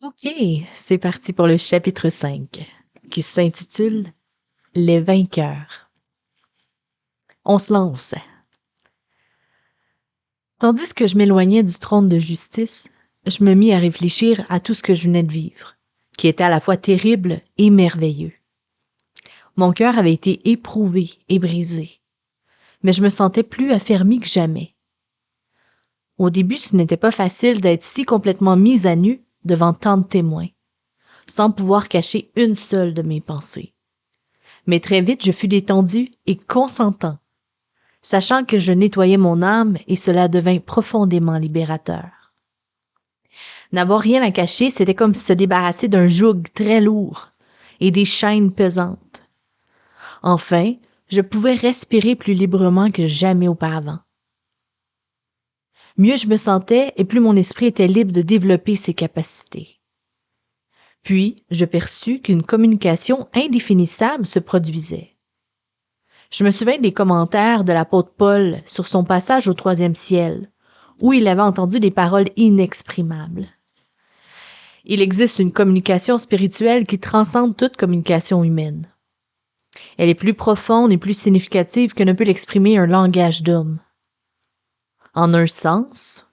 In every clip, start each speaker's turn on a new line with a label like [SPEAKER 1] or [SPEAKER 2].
[SPEAKER 1] OK, c'est parti pour le chapitre 5, qui s'intitule Les vainqueurs. On se lance. Tandis que je m'éloignais du trône de justice, je me mis à réfléchir à tout ce que je venais de vivre, qui était à la fois terrible et merveilleux. Mon cœur avait été éprouvé et brisé, mais je me sentais plus affermi que jamais. Au début, ce n'était pas facile d'être si complètement mise à nu devant tant de témoins, sans pouvoir cacher une seule de mes pensées. Mais très vite, je fus détendu et consentant, sachant que je nettoyais mon âme et cela devint profondément libérateur. N'avoir rien à cacher, c'était comme se débarrasser d'un joug très lourd et des chaînes pesantes. Enfin, je pouvais respirer plus librement que jamais auparavant. Mieux je me sentais et plus mon esprit était libre de développer ses capacités. Puis, je perçus qu'une communication indéfinissable se produisait. Je me souviens des commentaires de l'apôtre Paul sur son passage au 3e ciel, où il avait entendu des paroles inexprimables. Il existe une communication spirituelle qui transcende toute communication humaine. Elle est plus profonde et plus significative que ne peut l'exprimer un langage d'homme. En un sens,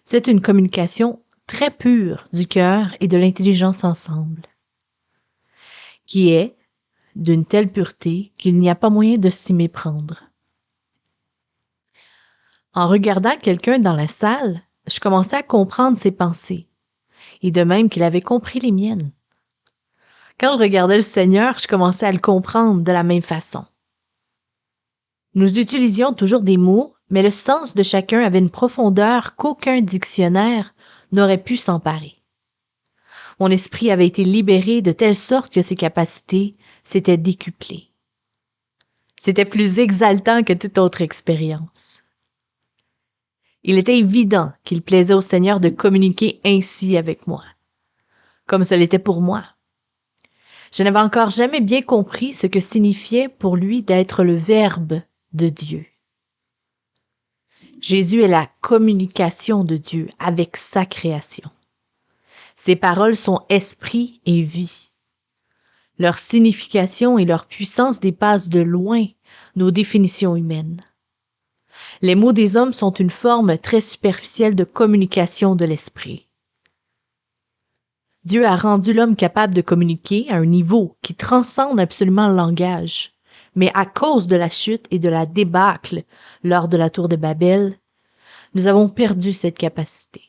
[SPEAKER 1] c'est une communication très pure du cœur et de l'intelligence ensemble, qui est d'une telle pureté qu'il n'y a pas moyen de s'y méprendre. En regardant quelqu'un dans la salle, je commençais à comprendre ses pensées, et de même qu'il avait compris les miennes. Quand je regardais le Seigneur, je commençais à le comprendre de la même façon. Nous utilisions toujours des mots, mais le sens de chacun avait une profondeur qu'aucun dictionnaire n'aurait pu s'emparer. Mon esprit avait été libéré de telle sorte que ses capacités s'étaient décuplées. C'était plus exaltant que toute autre expérience. Il était évident qu'il plaisait au Seigneur de communiquer ainsi avec moi, comme ce l'était pour moi. Je n'avais encore jamais bien compris ce que signifiait pour lui d'être le Verbe de Dieu. Jésus est la communication de Dieu avec sa création. Ses paroles sont esprit et vie. Leur signification et leur puissance dépassent de loin nos définitions humaines. Les mots des hommes sont une forme très superficielle de communication de l'esprit. Dieu a rendu l'homme capable de communiquer à un niveau qui transcende absolument le langage. Mais à cause de la chute et de la débâcle lors de la tour de Babel, nous avons perdu cette capacité.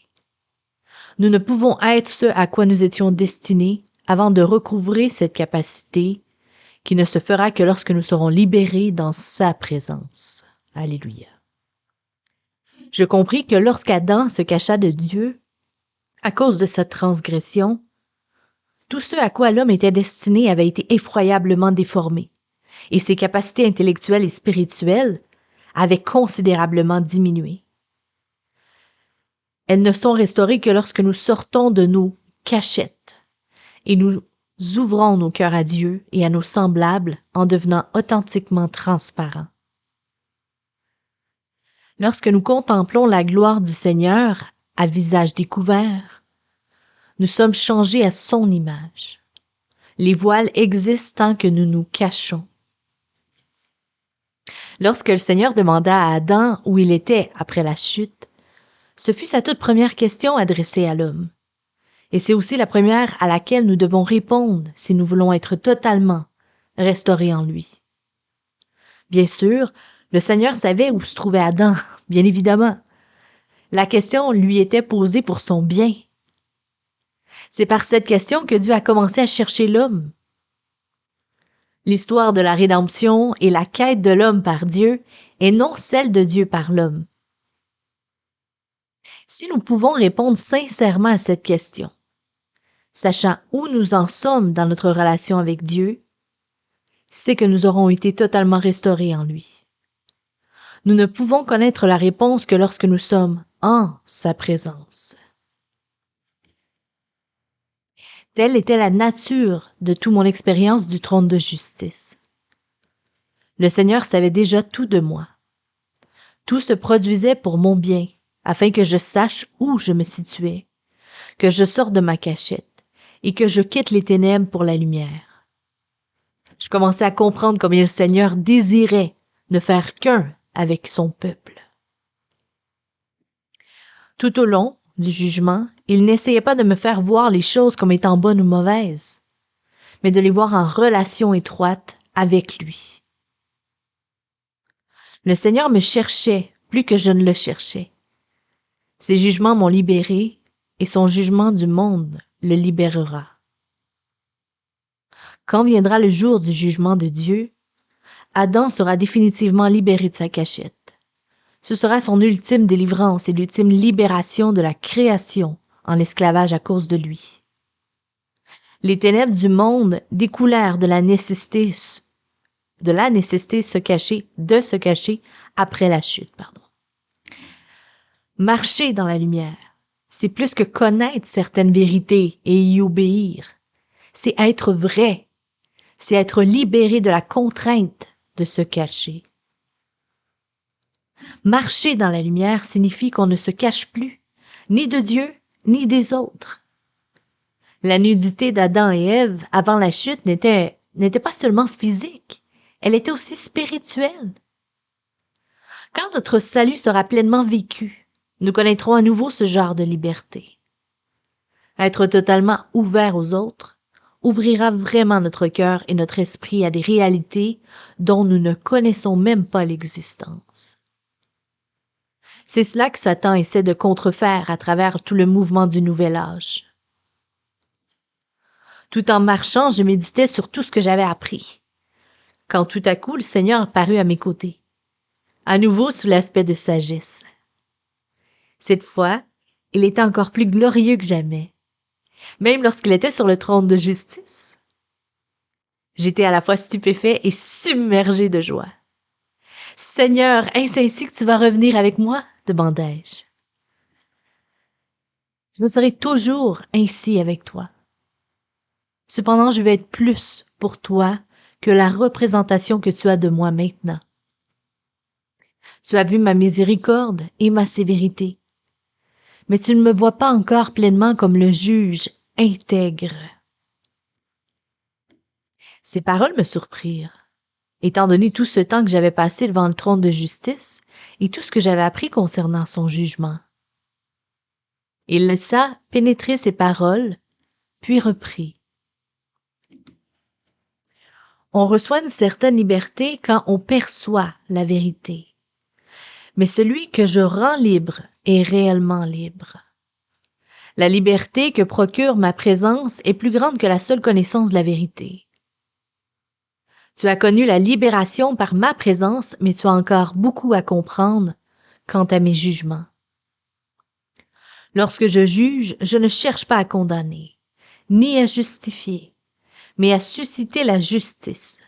[SPEAKER 1] Nous ne pouvons être ce à quoi nous étions destinés avant de recouvrer cette capacité qui ne se fera que lorsque nous serons libérés dans sa présence. Alléluia. Je compris que lorsqu'Adam se cacha de Dieu, à cause de sa transgression, tout ce à quoi l'homme était destiné avait été effroyablement déformé, et ses capacités intellectuelles et spirituelles avaient considérablement diminué. Elles ne sont restaurées que lorsque nous sortons de nos cachettes et nous ouvrons nos cœurs à Dieu et à nos semblables en devenant authentiquement transparents. Lorsque nous contemplons la gloire du Seigneur à visage découvert, nous sommes changés à son image. Les voiles existent tant que nous nous cachons. Lorsque le Seigneur demanda à Adam où il était après la chute, ce fut sa toute première question adressée à l'homme. Et c'est aussi la première à laquelle nous devons répondre si nous voulons être totalement restaurés en lui. Bien sûr, le Seigneur savait où se trouvait Adam, bien évidemment. La question lui était posée pour son bien. C'est par cette question que Dieu a commencé à chercher l'homme. L'histoire de la rédemption et la quête de l'homme par Dieu est non celle de Dieu par l'homme. Si nous pouvons répondre sincèrement à cette question, sachant où nous en sommes dans notre relation avec Dieu, c'est que nous aurons été totalement restaurés en lui. Nous ne pouvons connaître la réponse que lorsque nous sommes en sa présence. Telle était la nature de toute mon expérience du trône de justice. Le Seigneur savait déjà tout de moi. Tout se produisait pour mon bien, afin que je sache où je me situais, que je sorte de ma cachette. et que je quitte les ténèbres pour la lumière. Je commençais à comprendre combien le Seigneur désirait ne faire qu'un avec son peuple. Tout au long du jugement, il n'essayait pas de me faire voir les choses comme étant bonnes ou mauvaises, mais de les voir en relation étroite avec lui. Le Seigneur me cherchait plus que je ne le cherchais. Ses jugements m'ont libéré et son jugement du monde le libérera. Quand viendra le jour du jugement de Dieu, Adam sera définitivement libéré de sa cachette. Ce sera son ultime délivrance et l'ultime libération de la création en esclavage à cause de lui. Les ténèbres du monde découlèrent de la nécessité de se cacher après la chute. Marcher dans la lumière, c'est plus que connaître certaines vérités et y obéir. C'est être vrai. C'est être libéré de la contrainte de se cacher. Marcher dans la lumière signifie qu'on ne se cache plus, ni de Dieu, ni des autres. La nudité d'Adam et Ève avant la chute n'était pas seulement physique, elle était aussi spirituelle. Quand notre salut sera pleinement vécu, nous connaîtrons à nouveau ce genre de liberté. Être totalement ouvert aux autres ouvrira vraiment notre cœur et notre esprit à des réalités dont nous ne connaissons même pas l'existence. C'est cela que Satan essaie de contrefaire à travers tout le mouvement du nouvel âge. Tout en marchant, je méditais sur tout ce que j'avais appris, quand tout à coup le Seigneur parut à mes côtés, à nouveau sous l'aspect de sagesse. Cette fois, il était encore plus glorieux que jamais, même lorsqu'il était sur le trône de justice. J'étais à la fois stupéfait et submergé de joie. « Seigneur, est-ce ainsi que tu vas revenir avec moi ?» demandai-je. « Je serai toujours ainsi avec toi. Cependant, je vais être plus pour toi que la représentation que tu as de moi maintenant. Tu as vu ma miséricorde et ma sévérité, mais tu ne me vois pas encore pleinement comme le juge intègre. » Ces paroles me surprirent, étant donné tout ce temps que j'avais passé devant le trône de justice et tout ce que j'avais appris concernant son jugement. Il laissa pénétrer ses paroles, puis reprit. On reçoit une certaine liberté quand on perçoit la vérité. Mais celui que je rends libre est réellement libre. La liberté que procure ma présence est plus grande que la seule connaissance de la vérité. Tu as connu la libération par ma présence, mais tu as encore beaucoup à comprendre quant à mes jugements. Lorsque je juge, je ne cherche pas à condamner, ni à justifier, mais à susciter la justice,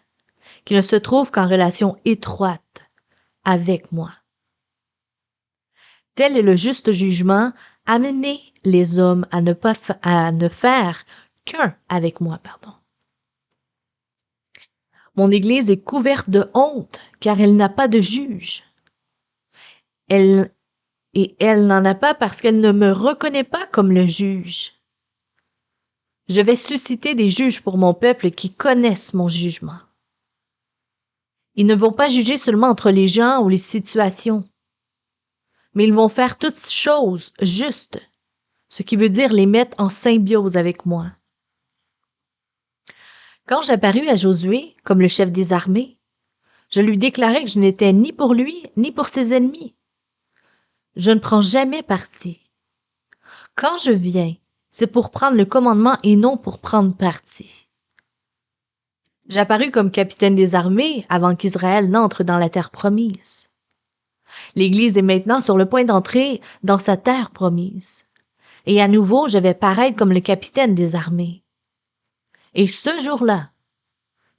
[SPEAKER 1] qui ne se trouve qu'en relation étroite avec moi. Tel est le juste jugement, amener les hommes à ne faire qu'un avec moi, Mon Église est couverte de honte, car elle n'a pas de juge. Elle n'en a pas parce qu'elle ne me reconnaît pas comme le juge. Je vais susciter des juges pour mon peuple qui connaissent mon jugement. Ils ne vont pas juger seulement entre les gens ou les situations, mais ils vont faire toutes choses justes, ce qui veut dire les mettre en symbiose avec moi. Quand j'apparus à Josué comme le chef des armées, je lui déclarai que je n'étais ni pour lui ni pour ses ennemis. Je ne prends jamais parti. Quand je viens, c'est pour prendre le commandement et non pour prendre parti. J'apparus comme capitaine des armées avant qu'Israël n'entre dans la terre promise. L'Église est maintenant sur le point d'entrer dans sa terre promise. Et à nouveau, je vais paraître comme le capitaine des armées. Et ce jour-là,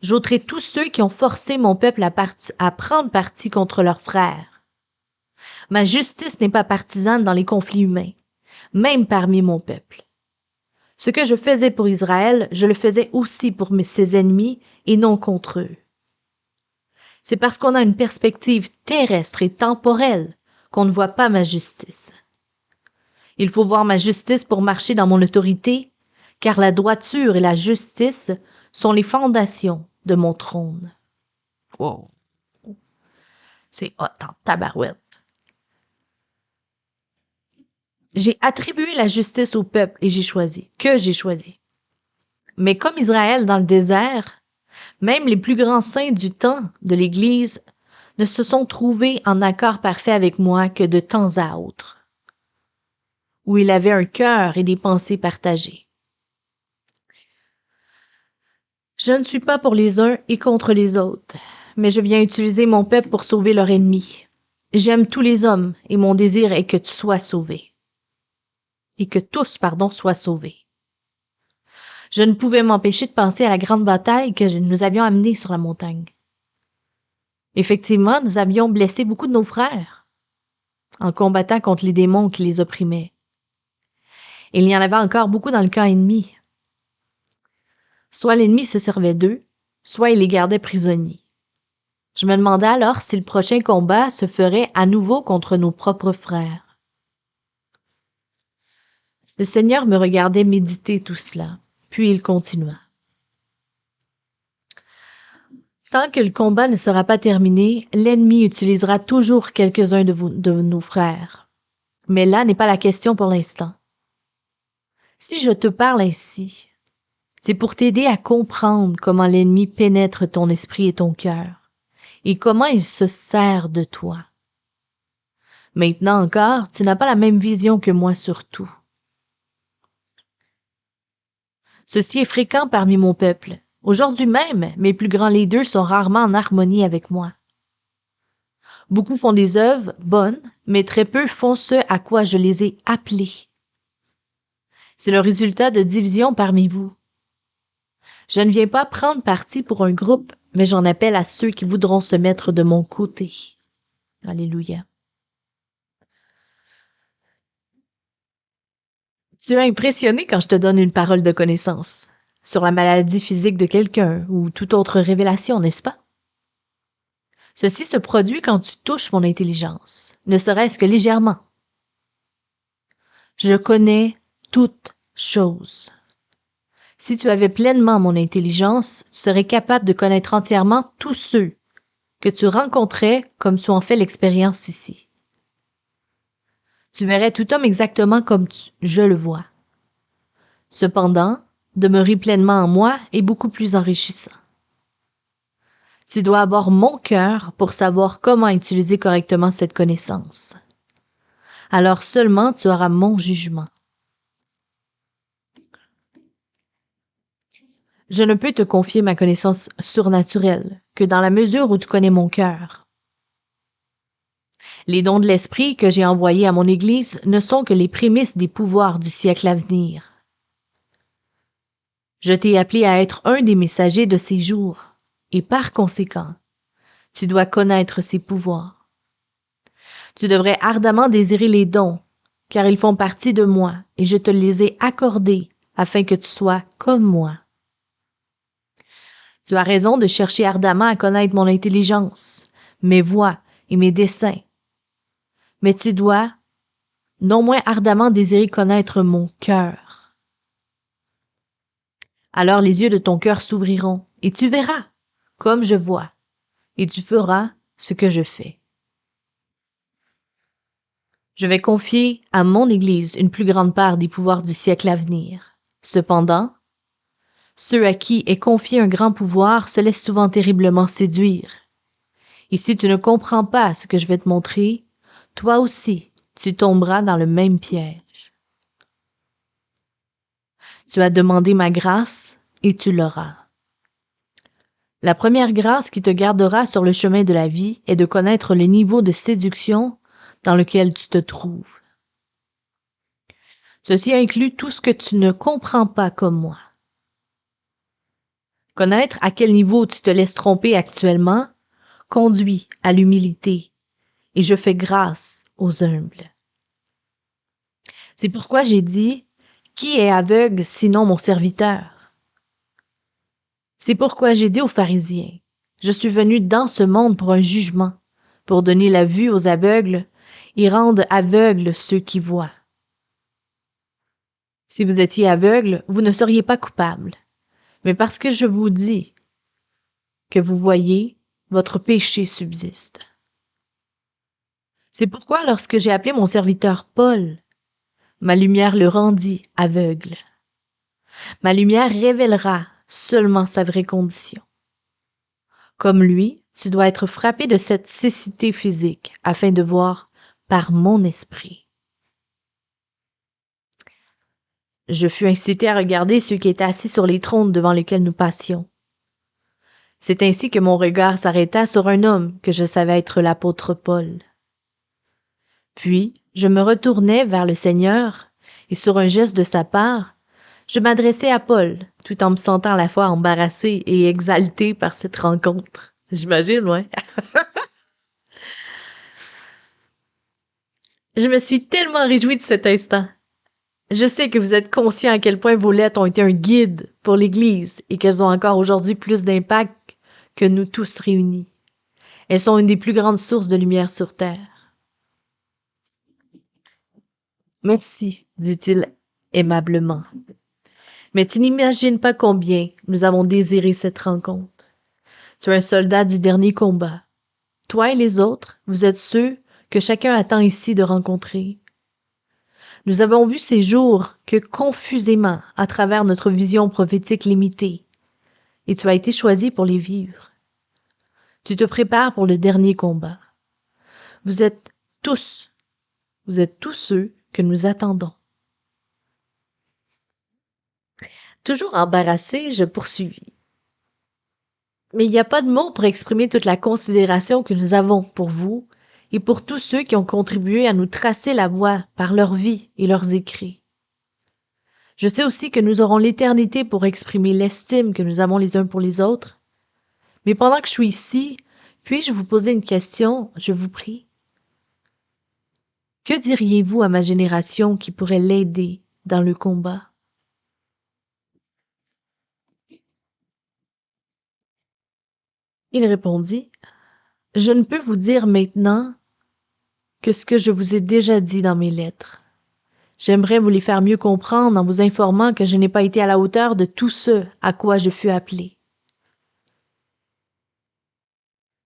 [SPEAKER 1] j'ôterai tous ceux qui ont forcé mon peuple à prendre parti contre leurs frères. Ma justice n'est pas partisane dans les conflits humains, même parmi mon peuple. Ce que je faisais pour Israël, je le faisais aussi pour ses ennemis et non contre eux. C'est parce qu'on a une perspective terrestre et temporelle qu'on ne voit pas ma justice. Il faut voir ma justice pour marcher dans mon autorité, car la droiture et la justice sont les fondations de mon trône. Wow. C'est hot en tabarouette. J'ai attribué la justice au peuple et que j'ai choisi. Mais comme Israël dans le désert, même les plus grands saints du temps de l'Église ne se sont trouvés en accord parfait avec moi que de temps à autre, où il avait un cœur et des pensées partagées. Je ne suis pas pour les uns et contre les autres, mais je viens utiliser mon peuple pour sauver leur ennemi. J'aime tous les hommes et mon désir est que tu sois sauvé. Et que tous, soient sauvés. Je ne pouvais m'empêcher de penser à la grande bataille que nous avions amenée sur la montagne. Effectivement, nous avions blessé beaucoup de nos frères en combattant contre les démons qui les opprimaient. Et il y en avait encore beaucoup dans le camp ennemi. Soit l'ennemi se servait d'eux, soit il les gardait prisonniers. Je me demandais alors si le prochain combat se ferait à nouveau contre nos propres frères. Le Seigneur me regardait méditer tout cela, puis il continua. Tant que le combat ne sera pas terminé, l'ennemi utilisera toujours quelques-uns de nos frères. Mais là n'est pas la question pour l'instant. Si je te parle ainsi, c'est pour t'aider à comprendre comment l'ennemi pénètre ton esprit et ton cœur, et comment il se sert de toi. Maintenant encore, tu n'as pas la même vision que moi sur tout. Ceci est fréquent parmi mon peuple. Aujourd'hui même, mes plus grands leaders sont rarement en harmonie avec moi. Beaucoup font des œuvres bonnes, mais très peu font ce à quoi je les ai appelés. C'est le résultat de divisions parmi vous. Je ne viens pas prendre parti pour un groupe, mais j'en appelle à ceux qui voudront se mettre de mon côté. Alléluia. Tu es impressionné quand je te donne une parole de connaissance sur la maladie physique de quelqu'un ou toute autre révélation, n'est-ce pas? Ceci se produit quand tu touches mon intelligence, ne serait-ce que légèrement. Je connais toutes choses. Si tu avais pleinement mon intelligence, tu serais capable de connaître entièrement tous ceux que tu rencontrais comme tu en fais l'expérience ici. Tu verrais tout homme exactement comme je le vois. Cependant, demeurer pleinement en moi est beaucoup plus enrichissant. Tu dois avoir mon cœur pour savoir comment utiliser correctement cette connaissance. Alors seulement tu auras mon jugement. Je ne peux te confier ma connaissance surnaturelle que dans la mesure où tu connais mon cœur. Les dons de l'esprit que j'ai envoyés à mon Église ne sont que les prémices des pouvoirs du siècle à venir. Je t'ai appelé à être un des messagers de ces jours, et par conséquent, tu dois connaître ces pouvoirs. Tu devrais ardemment désirer les dons, car ils font partie de moi, et je te les ai accordés afin que tu sois comme moi. Tu as raison de chercher ardemment à connaître mon intelligence, mes voies et mes desseins. Mais tu dois non moins ardemment désirer connaître mon cœur. Alors les yeux de ton cœur s'ouvriront, et tu verras, comme je vois, et tu feras ce que je fais. Je vais confier à mon Église une plus grande part des pouvoirs du siècle à venir. Cependant, ceux à qui est confié un grand pouvoir se laissent souvent terriblement séduire. Et si tu ne comprends pas ce que je vais te montrer, toi aussi, tu tomberas dans le même piège. Tu as demandé ma grâce et tu l'auras. La première grâce qui te gardera sur le chemin de la vie est de connaître le niveau de séduction dans lequel tu te trouves. Ceci inclut tout ce que tu ne comprends pas comme moi. Connaître à quel niveau tu te laisses tromper actuellement conduit à l'humilité, et je fais grâce aux humbles. C'est pourquoi j'ai dit, qui est aveugle sinon mon serviteur? C'est pourquoi j'ai dit aux pharisiens, je suis venu dans ce monde pour un jugement, pour donner la vue aux aveugles et rendre aveugles ceux qui voient. Si vous étiez aveugle, vous ne seriez pas coupable. Mais parce que je vous dis que vous voyez, votre péché subsiste. C'est pourquoi lorsque j'ai appelé mon serviteur Paul, ma lumière le rendit aveugle. Ma lumière révélera seulement sa vraie condition. Comme lui, tu dois être frappé de cette cécité physique afin de voir par mon esprit. Je fus incité à regarder ceux qui étaient assis sur les trônes devant lesquels nous passions. C'est ainsi que mon regard s'arrêta sur un homme que je savais être l'apôtre Paul. Puis, je me retournai vers le Seigneur, et sur un geste de sa part, je m'adressai à Paul, tout en me sentant à la fois embarrassé et exalté par cette rencontre. J'imagine, ouais. Je me suis tellement réjouie de cet instant. Je sais que vous êtes conscient à quel point vos lettres ont été un guide pour l'Église et qu'elles ont encore aujourd'hui plus d'impact que nous tous réunis. Elles sont une des plus grandes sources de lumière sur Terre. Merci, dit-il aimablement. Mais tu n'imagines pas combien nous avons désiré cette rencontre. Tu es un soldat du dernier combat. Toi et les autres, vous êtes ceux que chacun attend ici de rencontrer. Nous avons vu ces jours que confusément à travers notre vision prophétique limitée, et tu as été choisi pour les vivre. Tu te prépares pour le dernier combat. Vous êtes tous ceux que nous attendons. Toujours embarrassé, je poursuivis. Mais il n'y a pas de mots pour exprimer toute la considération que nous avons pour vous et pour tous ceux qui ont contribué à nous tracer la voie par leur vie et leurs écrits. Je sais aussi que nous aurons l'éternité pour exprimer l'estime que nous avons les uns pour les autres. Mais pendant que je suis ici, puis-je vous poser une question, je vous prie? Que diriez-vous à ma génération qui pourrait l'aider dans le combat? Il répondit, « Je ne peux vous dire maintenant que ce que je vous ai déjà dit dans mes lettres. J'aimerais vous les faire mieux comprendre en vous informant que je n'ai pas été à la hauteur de tout ce à quoi je fus appelé.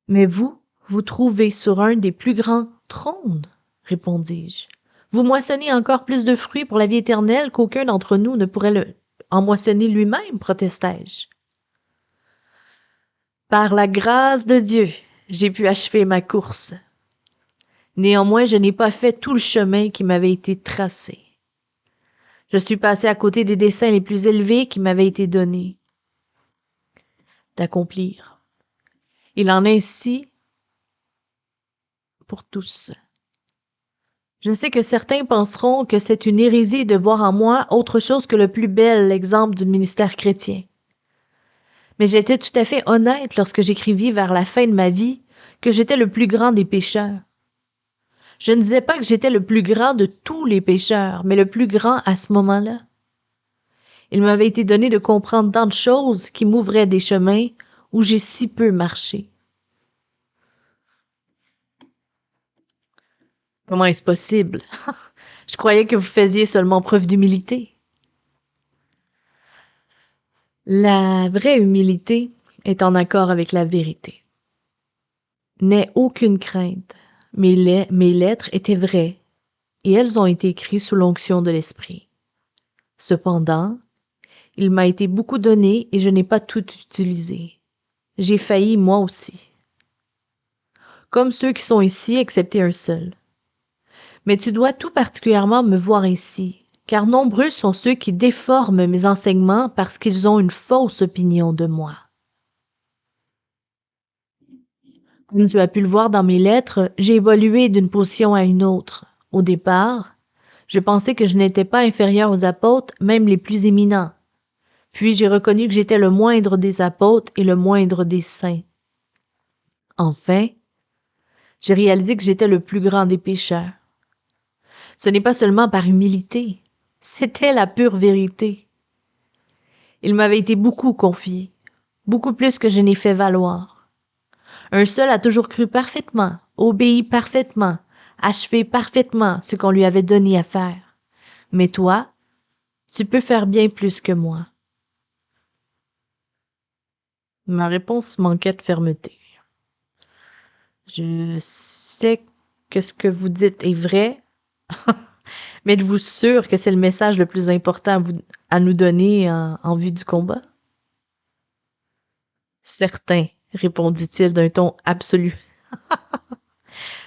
[SPEAKER 1] Mais vous trouvez sur un des plus grands trônes, répondis-je. Vous moissonnez encore plus de fruits pour la vie éternelle qu'aucun d'entre nous ne pourrait en moissonner lui-même, protestai-je. Par la grâce de Dieu, j'ai pu achever ma course. Néanmoins, je n'ai pas fait tout le chemin qui m'avait été tracé. Je suis passé à côté des desseins les plus élevés qui m'avaient été donnés d'accomplir. Il en est ainsi pour tous. Je sais que certains penseront que c'est une hérésie de voir en moi autre chose que le plus bel exemple du ministère chrétien. Mais j'étais tout à fait honnête lorsque j'écrivis vers la fin de ma vie que j'étais le plus grand des pécheurs. Je ne disais pas que j'étais le plus grand de tous les pécheurs, mais le plus grand à ce moment-là. Il m'avait été donné de comprendre tant de choses qui m'ouvraient des chemins où j'ai si peu marché. Comment est-ce possible? Je croyais que vous faisiez seulement preuve d'humilité. La vraie humilité est en accord avec la vérité. N'aie aucune crainte. Mes lettres étaient vraies et elles ont été écrites sous l'onction de l'Esprit. Cependant, il m'a été beaucoup donné et je n'ai pas tout utilisé. J'ai failli moi aussi. Comme ceux qui sont ici, excepté un seul. Mais tu dois tout particulièrement me voir ici, car nombreux sont ceux qui déforment mes enseignements parce qu'ils ont une fausse opinion de moi. Comme tu as pu le voir dans mes lettres, j'ai évolué d'une position à une autre. Au départ, je pensais que je n'étais pas inférieur aux apôtres, même les plus éminents. Puis j'ai reconnu que j'étais le moindre des apôtres et le moindre des saints. Enfin, j'ai réalisé que j'étais le plus grand des pécheurs. Ce n'est pas seulement par humilité, c'était la pure vérité. Il m'avait été beaucoup confié, beaucoup plus que je n'ai fait valoir. Un seul a toujours cru parfaitement, obéi parfaitement, achevé parfaitement ce qu'on lui avait donné à faire. Mais toi, Tu peux faire bien plus que moi. Ma réponse manquait de fermeté. Je sais que ce que vous dites est vrai, mais êtes-vous sûr que c'est le message le plus important à nous donner en vue du combat? Certain, répondit-il d'un ton absolu.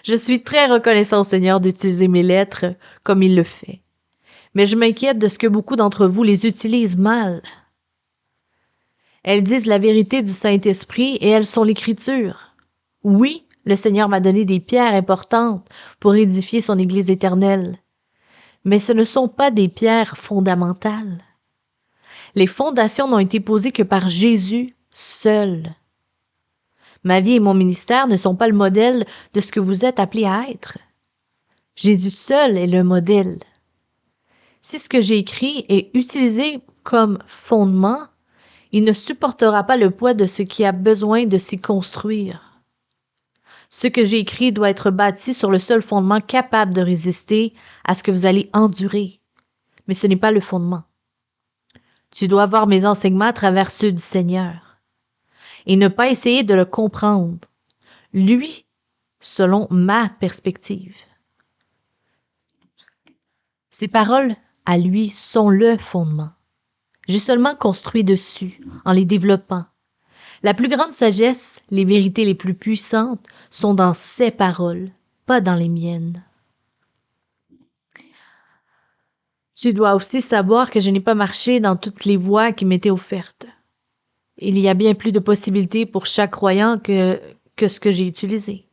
[SPEAKER 1] Je suis très reconnaissant au Seigneur d'utiliser mes lettres comme il le fait. Mais je m'inquiète de ce que beaucoup d'entre vous les utilisent mal. Elles disent la vérité du Saint-Esprit et elles sont l'Écriture. Oui, le Seigneur m'a donné des pierres importantes pour édifier son Église éternelle. Mais ce ne sont pas des pierres fondamentales. Les fondations n'ont été posées que par Jésus seul. Ma vie et mon ministère ne sont pas le modèle de ce que vous êtes appelés à être. Jésus seul est le modèle. Si ce que j'ai écrit est utilisé comme fondement, il ne supportera pas le poids de ce qui a besoin de s'y construire. Ce que j'ai écrit doit être bâti sur le seul fondement capable de résister à ce que vous allez endurer. Mais ce n'est pas le fondement. Tu dois voir mes enseignements à travers ceux du Seigneur et ne pas essayer de le comprendre, lui, selon ma perspective. Ces paroles, à lui, sont le fondement. J'ai seulement construit dessus, en les développant. La plus grande sagesse, les vérités les plus puissantes, sont dans ses paroles, pas dans les miennes. Tu dois aussi savoir que je n'ai pas marché dans toutes les voies qui m'étaient offertes. Il y a bien plus de possibilités pour chaque croyant que ce que j'ai utilisé.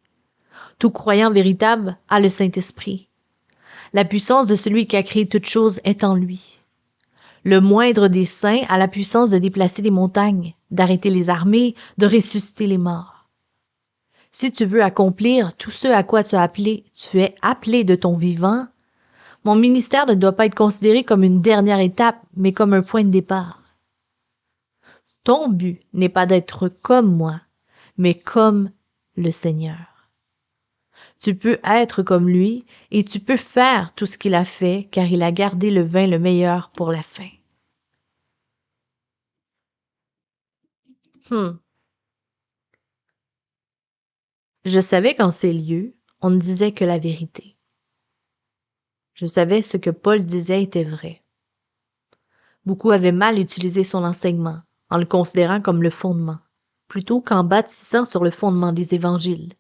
[SPEAKER 1] Tout croyant véritable a le Saint-Esprit. La puissance de celui qui a créé toutes choses est en lui. Le moindre des saints a la puissance de déplacer les montagnes, d'arrêter les armées, de ressusciter les morts. Si tu veux accomplir tout ce à quoi tu es appelé de ton vivant, mon ministère ne doit pas être considéré comme une dernière étape, mais comme un point de départ. Ton but n'est pas d'être comme moi, mais comme le Seigneur. Tu peux être comme lui et tu peux faire tout ce qu'il a fait, car il a gardé le vin le meilleur pour la fin. Je savais qu'en ces lieux, on ne disait que la vérité. Je savais ce que Paul disait était vrai. Beaucoup avaient mal utilisé son enseignement, en le considérant comme le fondement, plutôt qu'en bâtissant sur le fondement des évangiles.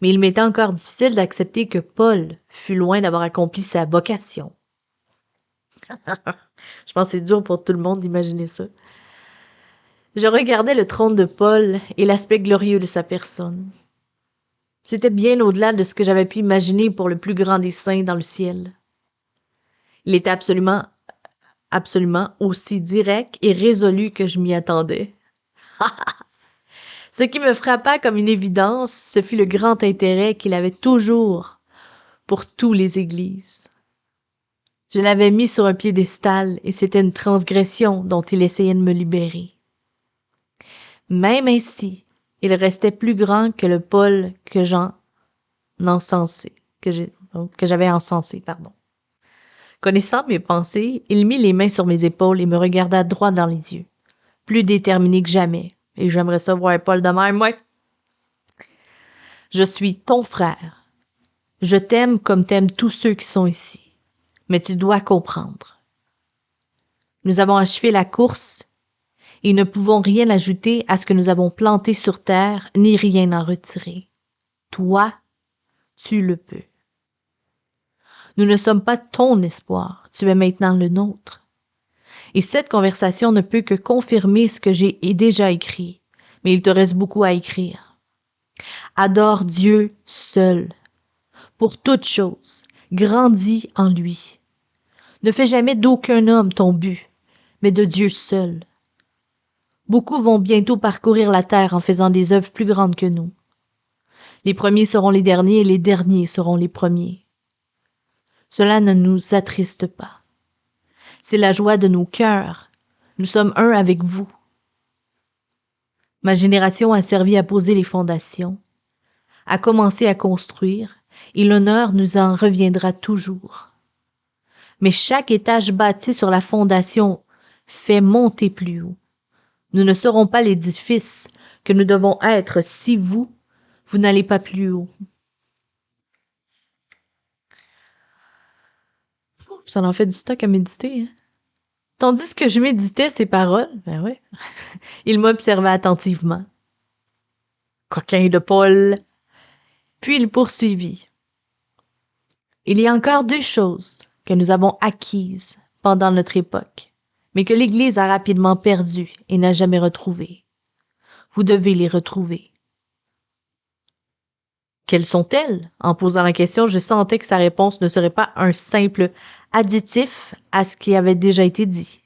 [SPEAKER 1] Mais il m'était encore difficile d'accepter que Paul fût loin d'avoir accompli sa vocation. Je pense que c'est dur pour tout le monde d'imaginer ça. Je regardais le trône de Paul et l'aspect glorieux de sa personne. C'était bien au-delà de ce que j'avais pu imaginer pour le plus grand des saints dans le ciel. Il était absolument aussi direct et résolu que je m'y attendais. Ce qui me frappa comme une évidence, ce fut le grand intérêt qu'il avait toujours pour tous les églises. Je l'avais mis sur un piédestal et c'était une transgression dont il essayait de me libérer. Même ainsi, il restait plus grand que le Paul que j'avais encensé, pardon. Connaissant mes pensées, il mit les mains sur mes épaules et me regarda droit dans les yeux, plus déterminé que jamais. Et j'aimerais ça voir Paul de même, moi. Je suis ton frère. Je t'aime comme t'aimes tous ceux qui sont ici. Mais tu dois comprendre. Nous avons achevé la course et ne pouvons rien ajouter à ce que nous avons planté sur terre, ni rien en retirer. Toi, tu le peux. Nous ne sommes pas ton espoir, tu es maintenant le nôtre. Et cette conversation ne peut que confirmer ce que j'ai déjà écrit, mais il te reste beaucoup à écrire. Adore Dieu seul. Pour toute chose, grandis en lui. Ne fais jamais d'aucun homme ton but, mais de Dieu seul. Beaucoup vont bientôt parcourir la terre en faisant des œuvres plus grandes que nous. Les premiers seront les derniers et les derniers seront les premiers. Cela ne nous attriste pas. C'est la joie de nos cœurs. Nous sommes un avec vous. Ma génération a servi à poser les fondations, à commencer à construire, et l'honneur nous en reviendra toujours. Mais chaque étage bâti sur la fondation fait monter plus haut. Nous ne serons pas l'édifice que nous devons être si vous n'allez pas plus haut. Ça en fait du stock à méditer, hein? Tandis que je méditais ces paroles, ben ouais, il m'observait attentivement. Coquin de Paul. Puis il poursuivit. Il y a encore 2 choses que nous avons acquises pendant notre époque, mais que l'Église a rapidement perdues et n'a jamais retrouvées. Vous devez les retrouver. Quelles sont-elles? En posant la question, je sentais que sa réponse ne serait pas un simple additif à ce qui avait déjà été dit.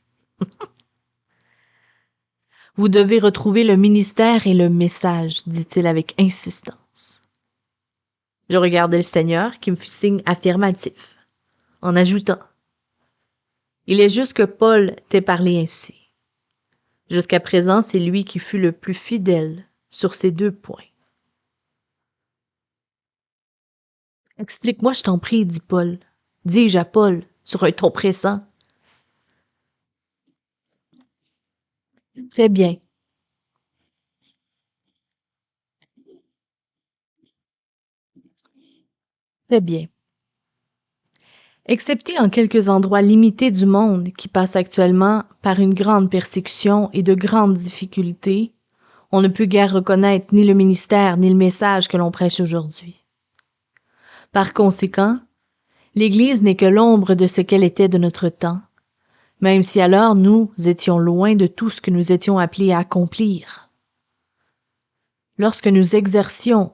[SPEAKER 1] Vous devez retrouver le ministère et le message, dit-il avec insistance. Je regardai le Seigneur qui me fit signe affirmatif, en ajoutant « Il est juste que Paul t'ait parlé ainsi. Jusqu'à présent, c'est lui qui fut le plus fidèle sur ces 2 points. » Explique-moi, je t'en prie, dit Paul. Dis-je à Paul, sur un ton pressant. Très bien. Très bien. Excepté en quelques endroits limités du monde qui passent actuellement par une grande persécution et de grandes difficultés, on ne peut guère reconnaître ni le ministère ni le message que l'on prêche aujourd'hui. Par conséquent, l'Église n'est que l'ombre de ce qu'elle était de notre temps, même si alors nous étions loin de tout ce que nous étions appelés à accomplir. Lorsque nous exercions,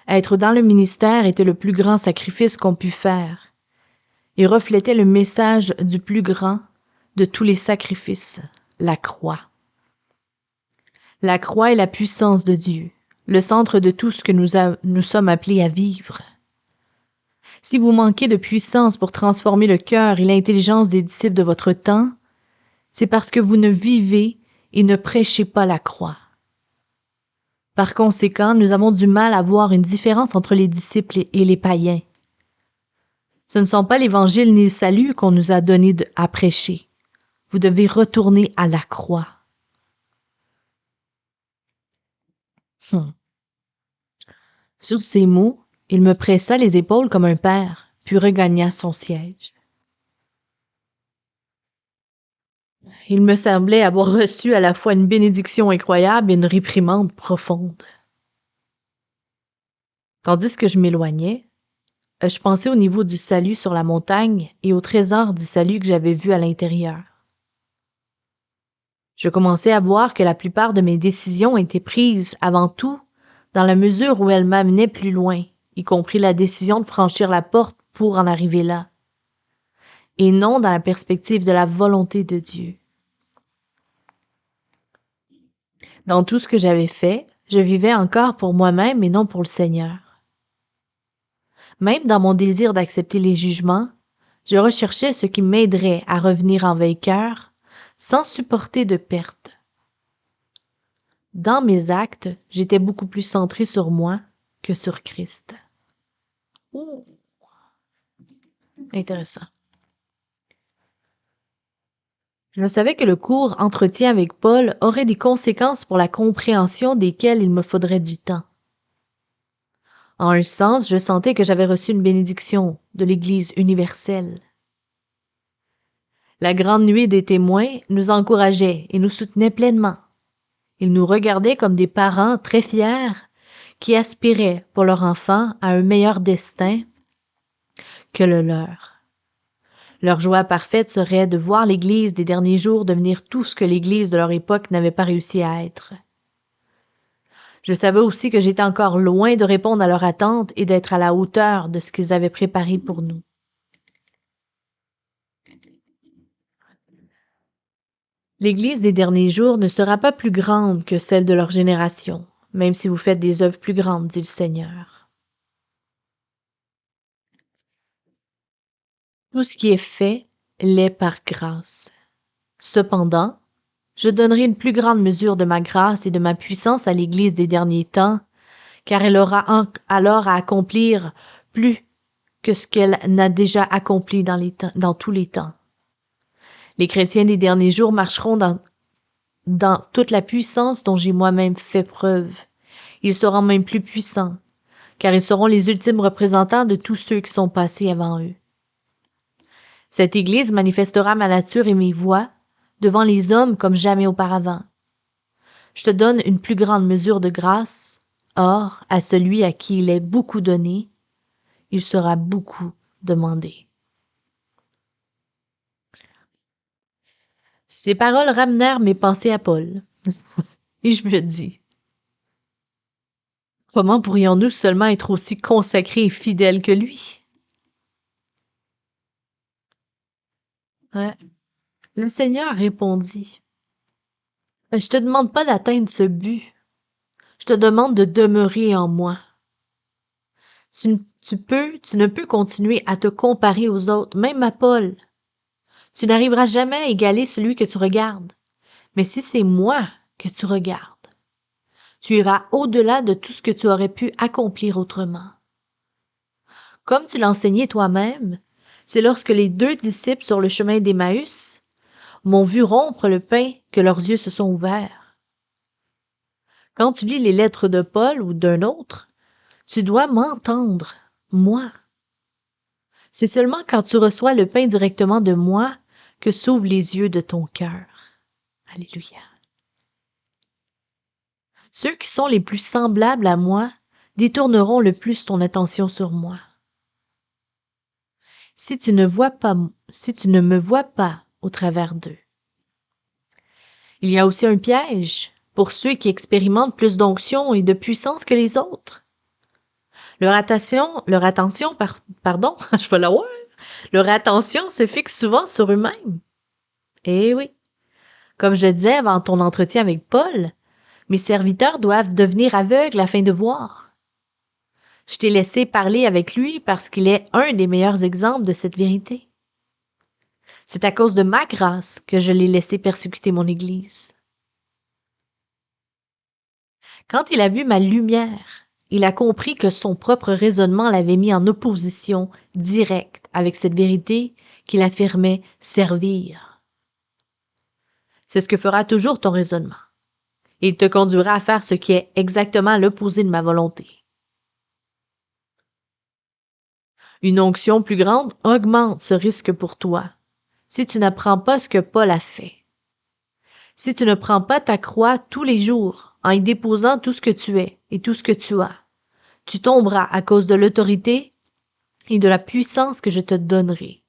[SPEAKER 1] être dans le ministère était le plus grand sacrifice qu'on pût faire et reflétait le message du plus grand de tous les sacrifices, la croix. La croix est la puissance de Dieu, le centre de tout ce que nous sommes appelés à vivre. Si vous manquez de puissance pour transformer le cœur et l'intelligence des disciples de votre temps, c'est parce que vous ne vivez et ne prêchez pas la croix. Par conséquent, nous avons du mal à voir une différence entre les disciples et les païens. Ce ne sont pas l'Évangile ni le salut qu'on nous a donné à prêcher. Vous devez retourner à la croix. Sur ces mots, il me pressa les épaules comme un père, puis regagna son siège. Il me semblait avoir reçu à la fois une bénédiction incroyable et une réprimande profonde. Tandis que je m'éloignais, je pensais au niveau du salut sur la montagne et au trésor du salut que j'avais vu à l'intérieur. Je commençais à voir que la plupart de mes décisions étaient prises avant tout dans la mesure où elles m'amenaient plus loin, y compris la décision de franchir la porte pour en arriver là, et non dans la perspective de la volonté de Dieu. Dans tout ce que j'avais fait, je vivais encore pour moi-même et non pour le Seigneur. Même dans mon désir d'accepter les jugements, je recherchais ce qui m'aiderait à revenir en vainqueur sans supporter de perte. Dans mes actes, j'étais beaucoup plus centré sur moi que sur Christ. Ouh. Intéressant. Je savais que le court entretien avec Paul aurait des conséquences pour la compréhension desquelles il me faudrait du temps. En un sens, je sentais que j'avais reçu une bénédiction de l'Église universelle. La grande nuée des témoins nous encourageait et nous soutenait pleinement. Ils nous regardaient comme des parents très fiers qui aspiraient pour leur enfant à un meilleur destin que le leur. Leur joie parfaite serait de voir l'Église des derniers jours devenir tout ce que l'Église de leur époque n'avait pas réussi à être. Je savais aussi que j'étais encore loin de répondre à leurs attentes et d'être à la hauteur de ce qu'ils avaient préparé pour nous. L'Église des derniers jours ne sera pas plus grande que celle de leur génération, même si vous faites des œuvres plus grandes, dit le Seigneur. Tout ce qui est fait l'est par grâce. Cependant, je donnerai une plus grande mesure de ma grâce et de ma puissance à l'Église des derniers temps, car elle aura alors à accomplir plus que ce qu'elle n'a déjà accompli dans tous les temps. Les chrétiens des derniers jours marcheront dans toute la puissance dont j'ai moi-même fait preuve. Ils seront même plus puissants, car ils seront les ultimes représentants de tous ceux qui sont passés avant eux. Cette Église manifestera ma nature et mes voies devant les hommes comme jamais auparavant. Je te donne une plus grande mesure de grâce. Or, à celui à qui il est beaucoup donné, il sera beaucoup demandé. Ces paroles ramenèrent mes pensées à Paul. Et je me dis, comment pourrions-nous seulement être aussi consacrés et fidèles que lui? Ouais. Le Seigneur répondit, je te demande pas d'atteindre ce but. Je te demande de demeurer en moi. Tu ne peux continuer à te comparer aux autres, même à Paul. Tu n'arriveras jamais à égaler celui que tu regardes. Mais si c'est moi que tu regardes, tu iras au-delà de tout ce que tu aurais pu accomplir autrement. Comme tu l'enseignais toi-même, c'est lorsque les 2 disciples sur le chemin d'Emmaüs m'ont vu rompre le pain que leurs yeux se sont ouverts. Quand tu lis les lettres de Paul ou d'un autre, tu dois m'entendre, moi. C'est seulement quand tu reçois le pain directement de moi que s'ouvrent les yeux de ton cœur. Alléluia. Ceux qui sont les plus semblables à moi détourneront le plus ton attention sur moi. Si tu ne me vois pas au travers d'eux. Il y a aussi un piège pour ceux qui expérimentent plus d'onction et de puissance que les autres. Leur attention, je vais la voir. Leur attention se fixe souvent sur eux-mêmes. Eh oui. Comme je le disais avant ton entretien avec Paul, mes serviteurs doivent devenir aveugles afin de voir. Je t'ai laissé parler avec lui parce qu'il est un des meilleurs exemples de cette vérité. C'est à cause de ma grâce que je l'ai laissé persécuter mon Église. Quand il a vu ma lumière, il a compris que son propre raisonnement l'avait mis en opposition directe avec cette vérité qu'il affirmait servir. C'est ce que fera toujours ton raisonnement. Et il te conduira à faire ce qui est exactement l'opposé de ma volonté. Une onction plus grande augmente ce risque pour toi, si tu n'apprends pas ce que Paul a fait. Si tu ne prends pas ta croix tous les jours en y déposant tout ce que tu es et tout ce que tu as, tu tomberas à cause de l'autorité et de la puissance que je te donnerai.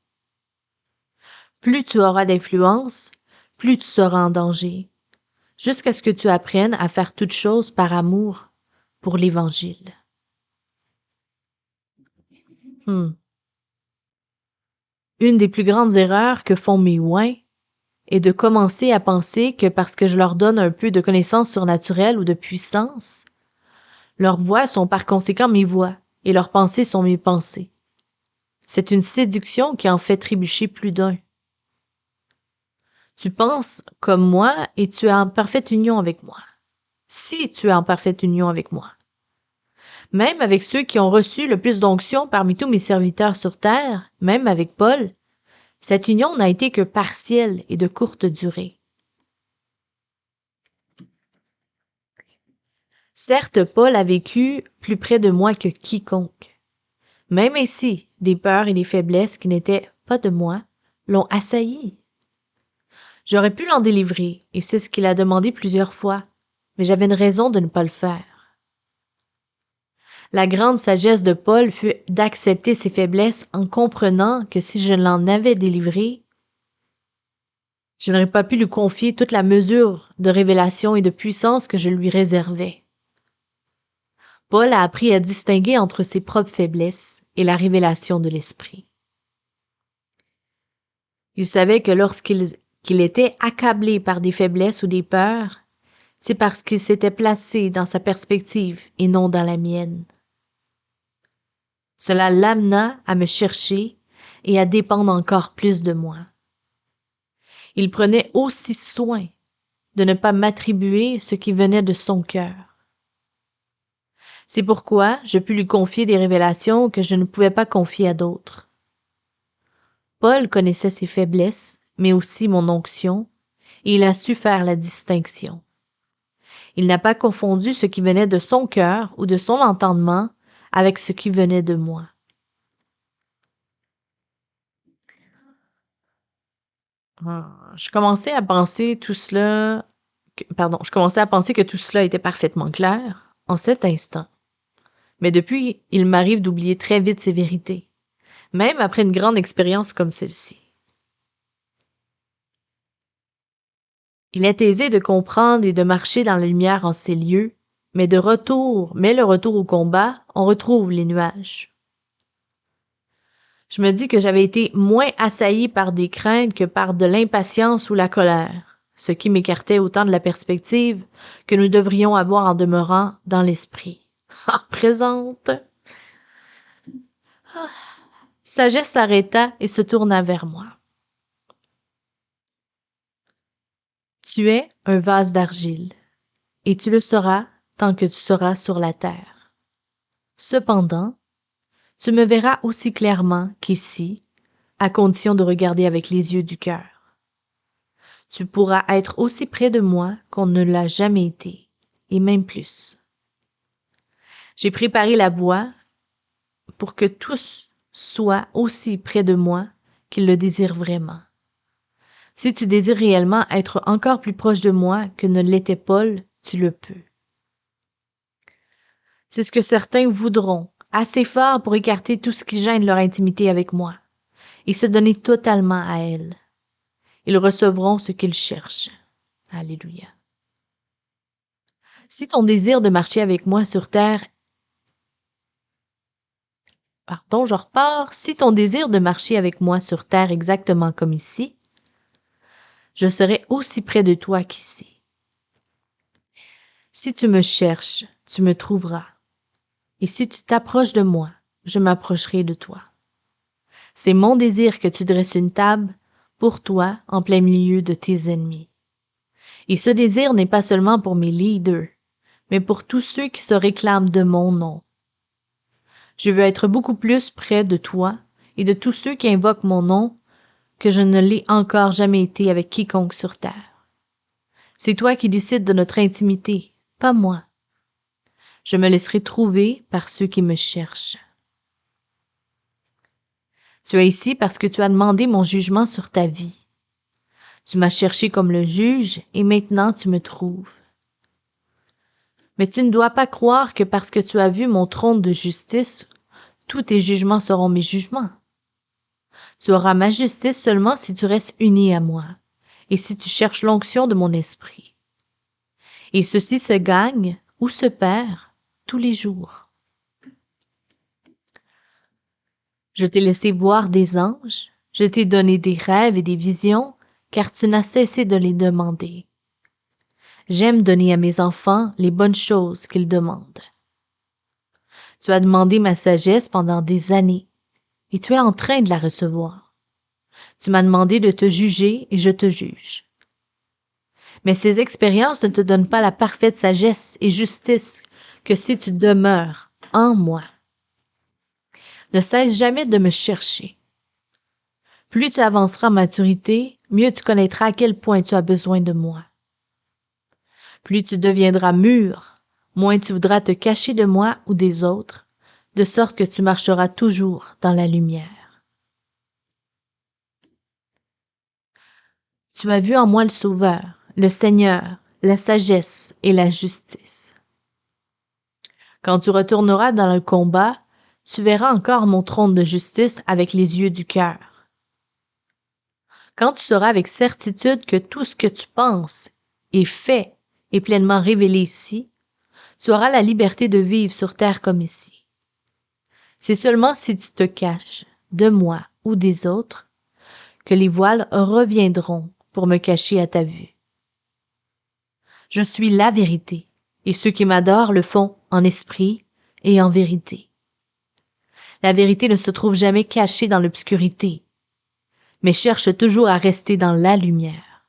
[SPEAKER 1] Plus tu auras d'influence, plus tu seras en danger, jusqu'à ce que tu apprennes à faire toutes choses par amour pour l'Évangile. Une des plus grandes erreurs que font mes ouins est de commencer à penser que parce que je leur donne un peu de connaissances surnaturelles ou de puissance, leurs voix sont par conséquent mes voix et leurs pensées sont mes pensées. C'est une séduction qui en fait trébucher plus d'un. Tu penses comme moi et tu es en parfaite union avec moi. Si tu es en parfaite union avec moi. Même avec ceux qui ont reçu le plus d'onction parmi tous mes serviteurs sur terre, même avec Paul, cette union n'a été que partielle et de courte durée. Certes, Paul a vécu plus près de moi que quiconque. Même ainsi, des peurs et des faiblesses qui n'étaient pas de moi l'ont assailli. J'aurais pu l'en délivrer, et c'est ce qu'il a demandé plusieurs fois, mais j'avais une raison de ne pas le faire. La grande sagesse de Paul fut d'accepter ses faiblesses en comprenant que si je l'en avais délivré, je n'aurais pas pu lui confier toute la mesure de révélation et de puissance que je lui réservais. Paul a appris à distinguer entre ses propres faiblesses et la révélation de l'Esprit. Il savait que qu'il était accablé par des faiblesses ou des peurs, c'est parce qu'il s'était placé dans sa perspective et non dans la mienne. Cela l'amena à me chercher et à dépendre encore plus de moi. Il prenait aussi soin de ne pas m'attribuer ce qui venait de son cœur. C'est pourquoi je pus lui confier des révélations que je ne pouvais pas confier à d'autres. Paul connaissait ses faiblesses, mais aussi mon onction, et il a su faire la distinction. Il n'a pas confondu ce qui venait de son cœur ou de son entendement avec ce qui venait de moi. Je commençais à penser je commençais à penser que tout cela était parfaitement clair en cet instant. Mais depuis, il m'arrive d'oublier très vite ces vérités, même après une grande expérience comme celle-ci. Il est aisé de comprendre et de marcher dans la lumière en ces lieux, mais le retour au combat, on retrouve les nuages. Je me dis que j'avais été moins assailli par des craintes que par de l'impatience ou la colère, ce qui m'écartait autant de la perspective que nous devrions avoir en demeurant dans l'esprit. Présente! Sagesse s'arrêta et se tourna vers moi. Tu es un vase d'argile, et tu le seras tant que tu seras sur la terre. Cependant, tu me verras aussi clairement qu'ici, à condition de regarder avec les yeux du cœur. Tu pourras être aussi près de moi qu'on ne l'a jamais été, et même plus. J'ai préparé la voie pour que tous soient aussi près de moi qu'ils le désirent vraiment. Si tu désires réellement être encore plus proche de moi que ne l'était Paul, tu le peux. C'est ce que certains voudront, assez fort pour écarter tout ce qui gêne leur intimité avec moi, et se donner totalement à elle. Ils recevront ce qu'ils cherchent. Alléluia. Si ton désir de marcher avec moi sur terre Pardon, je repars. Si ton désir de marcher avec moi sur terre exactement comme ici, je serai aussi près de toi qu'ici. Si tu me cherches, tu me trouveras. Et si tu t'approches de moi, je m'approcherai de toi. C'est mon désir que tu dresses une table pour toi en plein milieu de tes ennemis. Et ce désir n'est pas seulement pour mes leaders, mais pour tous ceux qui se réclament de mon nom. Je veux être beaucoup plus près de toi et de tous ceux qui invoquent mon nom que je ne l'ai encore jamais été avec quiconque sur terre. C'est toi qui décides de notre intimité, pas moi. Je me laisserai trouver par ceux qui me cherchent. Tu es ici parce que tu as demandé mon jugement sur ta vie. Tu m'as cherché comme le juge et maintenant tu me trouves. Mais tu ne dois pas croire que parce que tu as vu mon trône de justice, tous tes jugements seront mes jugements. Tu auras ma justice seulement si tu restes uni à moi et si tu cherches l'onction de mon esprit. Et ceci se gagne ou se perd tous les jours. Je t'ai laissé voir des anges, je t'ai donné des rêves et des visions, car tu n'as cessé de les demander. J'aime donner à mes enfants les bonnes choses qu'ils demandent. Tu as demandé ma sagesse pendant des années, et tu es en train de la recevoir. Tu m'as demandé de te juger et je te juge. Mais ces expériences ne te donnent pas la parfaite sagesse et justice que si tu demeures en moi. Ne cesse jamais de me chercher. Plus tu avanceras en maturité, mieux tu connaîtras à quel point tu as besoin de moi. Plus tu deviendras mûr, moins tu voudras te cacher de moi ou des autres, de sorte que tu marcheras toujours dans la lumière. Tu as vu en moi le Sauveur, le Seigneur, la sagesse et la justice. Quand tu retourneras dans le combat, tu verras encore mon trône de justice avec les yeux du cœur. Quand tu sauras avec certitude que tout ce que tu penses et fais est pleinement révélé ici, tu auras la liberté de vivre sur terre comme ici. C'est seulement si tu te caches de moi ou des autres que les voiles reviendront pour me cacher à ta vue. Je suis la vérité, et ceux qui m'adorent le font en esprit et en vérité. La vérité ne se trouve jamais cachée dans l'obscurité, mais cherche toujours à rester dans la lumière.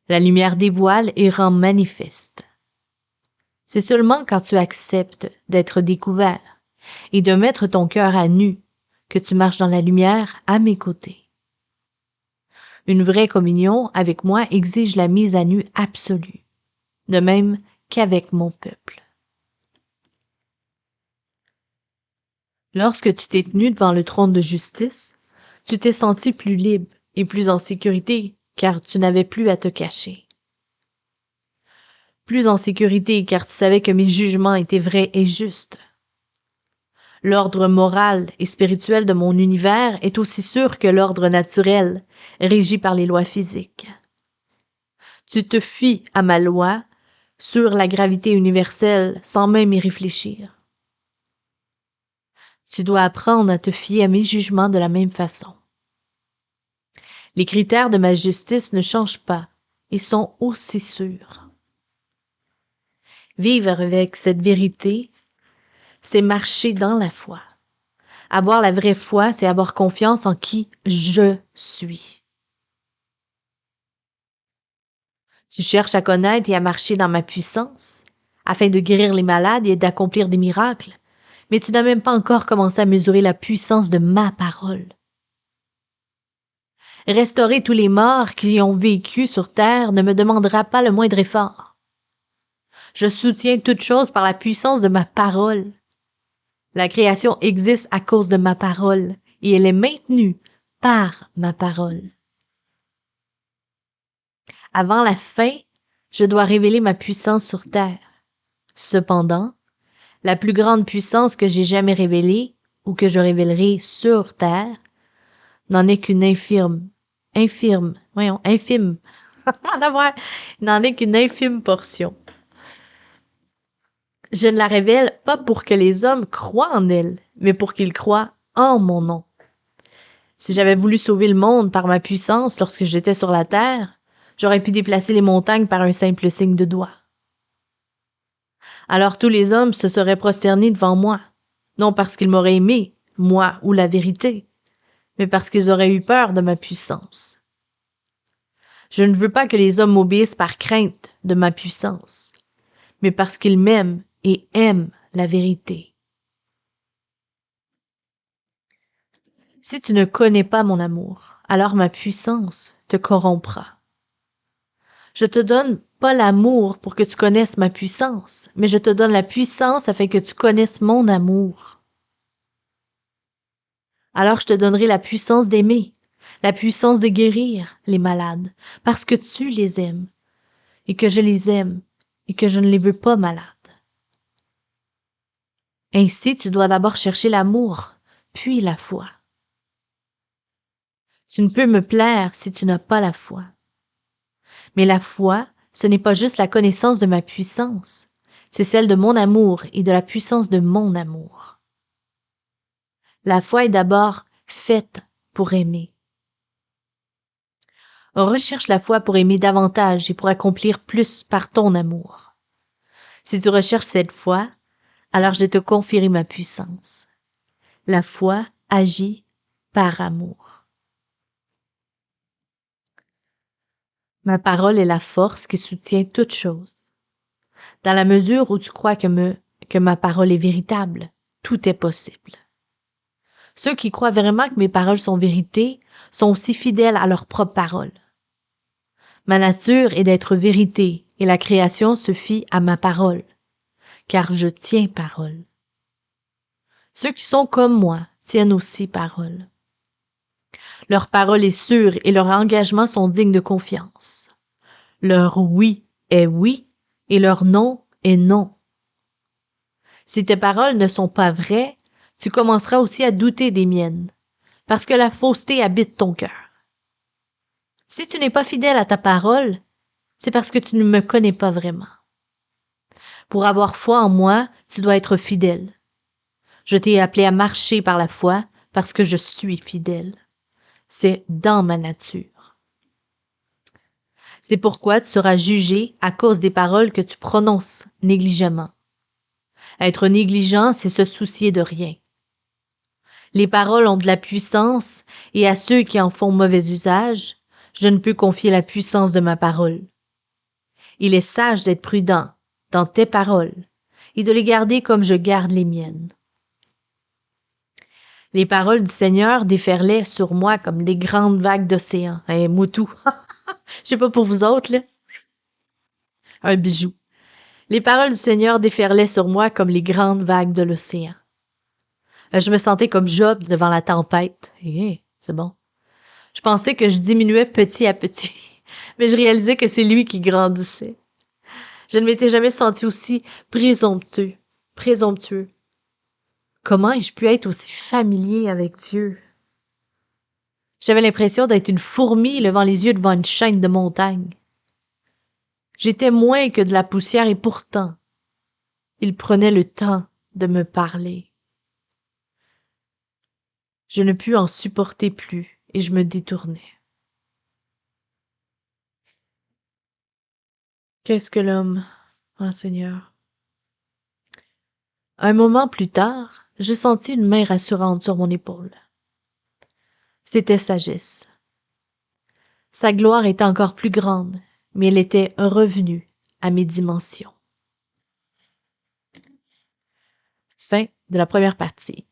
[SPEAKER 1] La lumière dévoile et rend manifeste. C'est seulement quand tu acceptes d'être découvert et de mettre ton cœur à nu que tu marches dans la lumière à mes côtés. Une vraie communion avec moi exige la mise à nu absolue, de même qu'avec mon peuple. Lorsque tu t'es tenu devant le trône de justice, tu t'es senti plus libre et plus en sécurité car tu n'avais plus à te cacher. Plus en sécurité car tu savais que mes jugements étaient vrais et justes. L'ordre moral et spirituel de mon univers est aussi sûr que l'ordre naturel, régi par les lois physiques. Tu te fies à ma loi sur la gravité universelle sans même y réfléchir. Tu dois apprendre à te fier à mes jugements de la même façon. Les critères de ma justice ne changent pas et sont aussi sûrs. Vivre avec cette vérité, c'est marcher dans la foi. Avoir la vraie foi, c'est avoir confiance en qui je suis. Tu cherches à connaître et à marcher dans ma puissance, afin de guérir les malades et d'accomplir des miracles, mais tu n'as même pas encore commencé à mesurer la puissance de ma parole. Restaurer tous les morts qui ont vécu sur terre ne me demandera pas le moindre effort. Je soutiens toute chose par la puissance de ma parole. La création existe à cause de ma parole et elle est maintenue par ma parole. Avant la fin, je dois révéler ma puissance sur terre. Cependant, la plus grande puissance que j'ai jamais révélée ou que je révélerai sur terre n'en est qu'une infime, n'en est qu'une infime portion. Je ne la révèle pas pour que les hommes croient en elle, mais pour qu'ils croient en mon nom. Si j'avais voulu sauver le monde par ma puissance lorsque j'étais sur la terre, j'aurais pu déplacer les montagnes par un simple signe de doigt. Alors tous les hommes se seraient prosternés devant moi, non parce qu'ils m'auraient aimé, moi ou la vérité, mais parce qu'ils auraient eu peur de ma puissance. Je ne veux pas que les hommes m'obéissent par crainte de ma puissance, mais parce qu'ils m'aiment et aiment la vérité. Si tu ne connais pas mon amour, alors ma puissance te corrompra. Je te donne pas l'amour pour que tu connaisses ma puissance, mais je te donne la puissance afin que tu connaisses mon amour. Alors je te donnerai la puissance d'aimer, la puissance de guérir les malades, parce que tu les aimes, et que je les aime, et que je ne les veux pas malades. Ainsi, tu dois d'abord chercher l'amour, puis la foi. Tu ne peux me plaire si tu n'as pas la foi. Mais la foi, ce n'est pas juste la connaissance de ma puissance, c'est celle de mon amour et de la puissance de mon amour. La foi est d'abord faite pour aimer. On recherche la foi pour aimer davantage et pour accomplir plus par ton amour. Si tu recherches cette foi, alors je te confierai ma puissance. La foi agit par amour. Ma parole est la force qui soutient toute chose. Dans la mesure où tu crois que ma parole est véritable, tout est possible. Ceux qui croient vraiment que mes paroles sont vérité sont aussi fidèles à leurs propres paroles. Ma nature est d'être vérité et la création se fie à ma parole, car je tiens parole. Ceux qui sont comme moi tiennent aussi parole. Leur parole est sûre et leurs engagements sont dignes de confiance. Leur oui est oui et leur non est non. Si tes paroles ne sont pas vraies, tu commenceras aussi à douter des miennes, parce que la fausseté habite ton cœur. Si tu n'es pas fidèle à ta parole, c'est parce que tu ne me connais pas vraiment. Pour avoir foi en moi, tu dois être fidèle. Je t'ai appelé à marcher par la foi parce que je suis fidèle. C'est dans ma nature. C'est pourquoi tu seras jugé à cause des paroles que tu prononces négligemment. Être négligent, c'est se soucier de rien. Les paroles ont de la puissance et à ceux qui en font mauvais usage, je ne peux confier la puissance de ma parole. Il est sage d'être prudent dans tes paroles et de les garder comme je garde les miennes. Les paroles du Seigneur déferlaient sur moi comme des grandes vagues d'océan. Moutou. Je sais pas pour vous autres, là. Un bijou. Les paroles du Seigneur déferlaient sur moi comme les grandes vagues de l'océan. Je me sentais comme Job devant la tempête. C'est bon. Je pensais que je diminuais petit à petit, mais je réalisais que c'est lui qui grandissait. Je ne m'étais jamais senti aussi présomptueux. Comment ai-je pu être aussi familier avec Dieu? J'avais l'impression d'être une fourmi levant les yeux devant une chaîne de montagnes. J'étais moins que de la poussière et pourtant, il prenait le temps de me parler. Je ne pus en supporter plus et je me détournai. Qu'est-ce que l'homme, oh Seigneur? Un moment plus tard, je sentis une main rassurante sur mon épaule. C'était Sagesse. Sa gloire était encore plus grande, mais elle était revenue à mes dimensions. Fin de la première partie.